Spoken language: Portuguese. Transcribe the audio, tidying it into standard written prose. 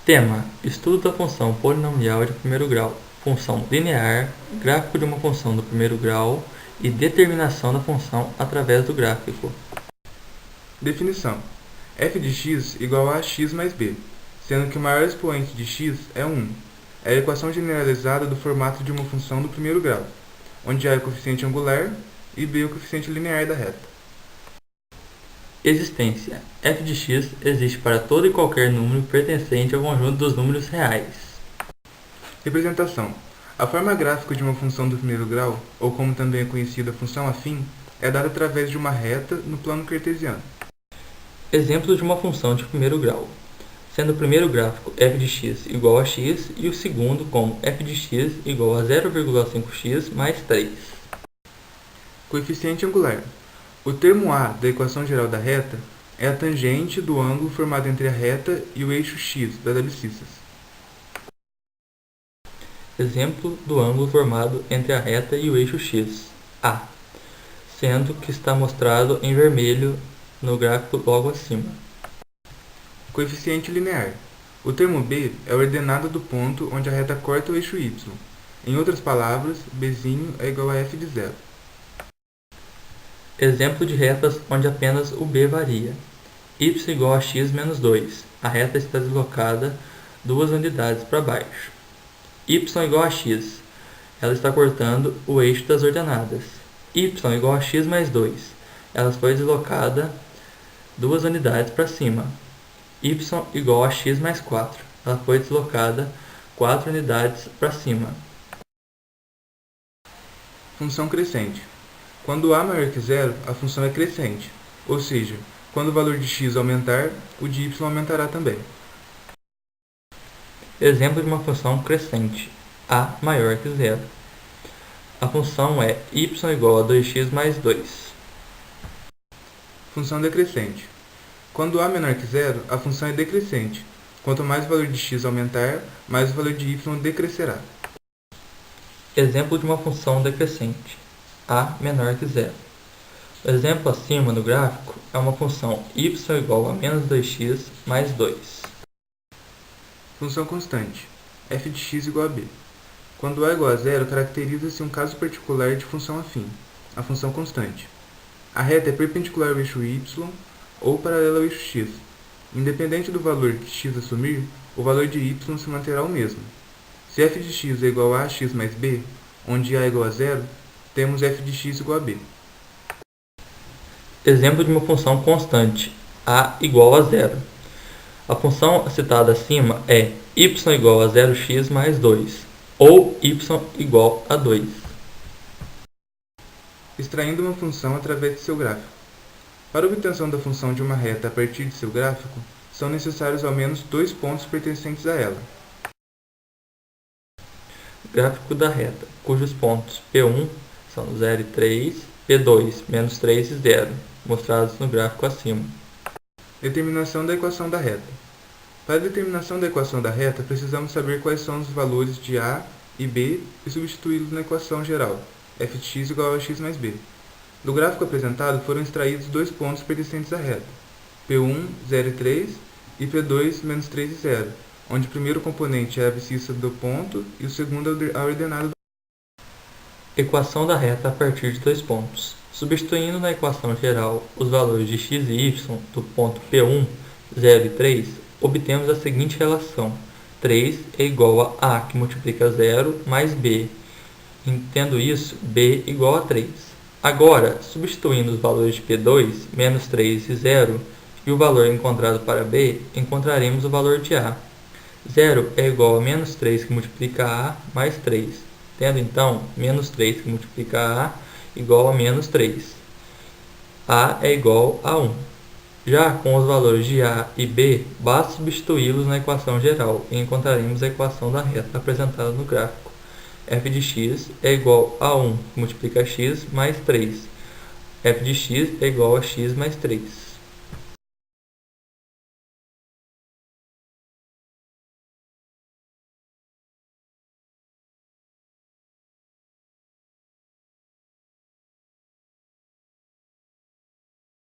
Tema: estudo da função polinomial de primeiro grau, função linear, gráfico de uma função do primeiro grau e determinação da função através do gráfico. Definição: f de x igual a x mais b, sendo que o maior expoente de x é 1. É a equação generalizada do formato de uma função do primeiro grau, onde a é o coeficiente angular e b é o coeficiente linear da reta. Existência: f de x existe para todo e qualquer número pertencente ao conjunto dos números reais. Representação: a forma gráfica de uma função do primeiro grau, ou como também é conhecida a função afim, é dada através de uma reta no plano cartesiano. Exemplo de uma função de primeiro grau, sendo o primeiro gráfico f de x igual a x e o segundo como f de x igual a 0,5x mais 3. Coeficiente angular: o termo a da equação geral da reta é a tangente do ângulo formado entre a reta e o eixo x das abscissas. Exemplo do ângulo formado entre a reta e o eixo x, A, sendo que está mostrado em vermelho no gráfico logo acima. Coeficiente linear: o termo b é a ordenada do ponto onde a reta corta o eixo y. Em outras palavras, b é igual a f de zero. Exemplo de retas onde apenas o b varia. Y igual a x menos 2. A reta está deslocada 2 unidades para baixo. Y igual a x. Ela está cortando o eixo das ordenadas. Y igual a x mais 2. Ela foi deslocada 2 unidades para cima. Y igual a x mais 4. Ela foi deslocada 4 unidades para cima. Função crescente: quando a maior que zero, a função é crescente, ou seja, quando o valor de x aumentar, o de y aumentará também. Exemplo de uma função crescente, a maior que zero. A função é y igual a 2x mais 2. Função decrescente: quando a menor que zero, a função é decrescente. Quanto mais o valor de x aumentar, mais o valor de y decrescerá. Exemplo de uma função decrescente, a menor que zero. O exemplo acima no gráfico é uma função y igual a menos 2x mais 2. Função constante: f de x igual a b. Quando a igual a zero, caracteriza-se um caso particular de função afim, a função constante. A reta é perpendicular ao eixo y ou paralela ao eixo x. Independente do valor que x assumir, o valor de y se manterá o mesmo. Se f de x é igual a ax mais b, onde a é igual a zero, temos f de x igual a b. Exemplo de uma função constante, a igual a zero. A função citada acima é y igual a 0x mais 2, ou y igual a 2. Extraindo uma função através de seu gráfico. Para a obtenção da função de uma reta a partir de seu gráfico, são necessários ao menos 2 pontos pertencentes a ela. Gráfico da reta, cujos pontos P1 são 0 e 3, P2, menos 3 e 0, mostrados no gráfico acima. Determinação da equação da reta. Para a determinação da equação da reta, precisamos saber quais são os valores de a e b e substituí-los na equação geral, f de x igual a x mais b. Do gráfico apresentado foram extraídos 2 pontos pertencentes à reta, P1, 0 e 3, e P2, menos 3 e 0, onde o primeiro componente é a abscissa do ponto e o segundo a ordenada do Equação da reta a partir de 2 pontos. Substituindo na equação geral os valores de x e y do ponto P1, 0 e 3, obtemos a seguinte relação: 3 é igual a que multiplica 0 mais b. Tendo isso, b igual a 3. Agora, substituindo os valores de P2, menos 3 e 0, e o valor encontrado para b, encontraremos o valor de a. 0 é igual a menos 3 que multiplica a mais 3, tendo então menos 3 que multiplica a igual a menos 3. A é igual a 1. Já com os valores de a e b, basta substituí-los na equação geral e encontraremos a equação da reta apresentada no gráfico. f de x é igual a 1 que multiplica x mais 3. f de x é igual a x mais 3.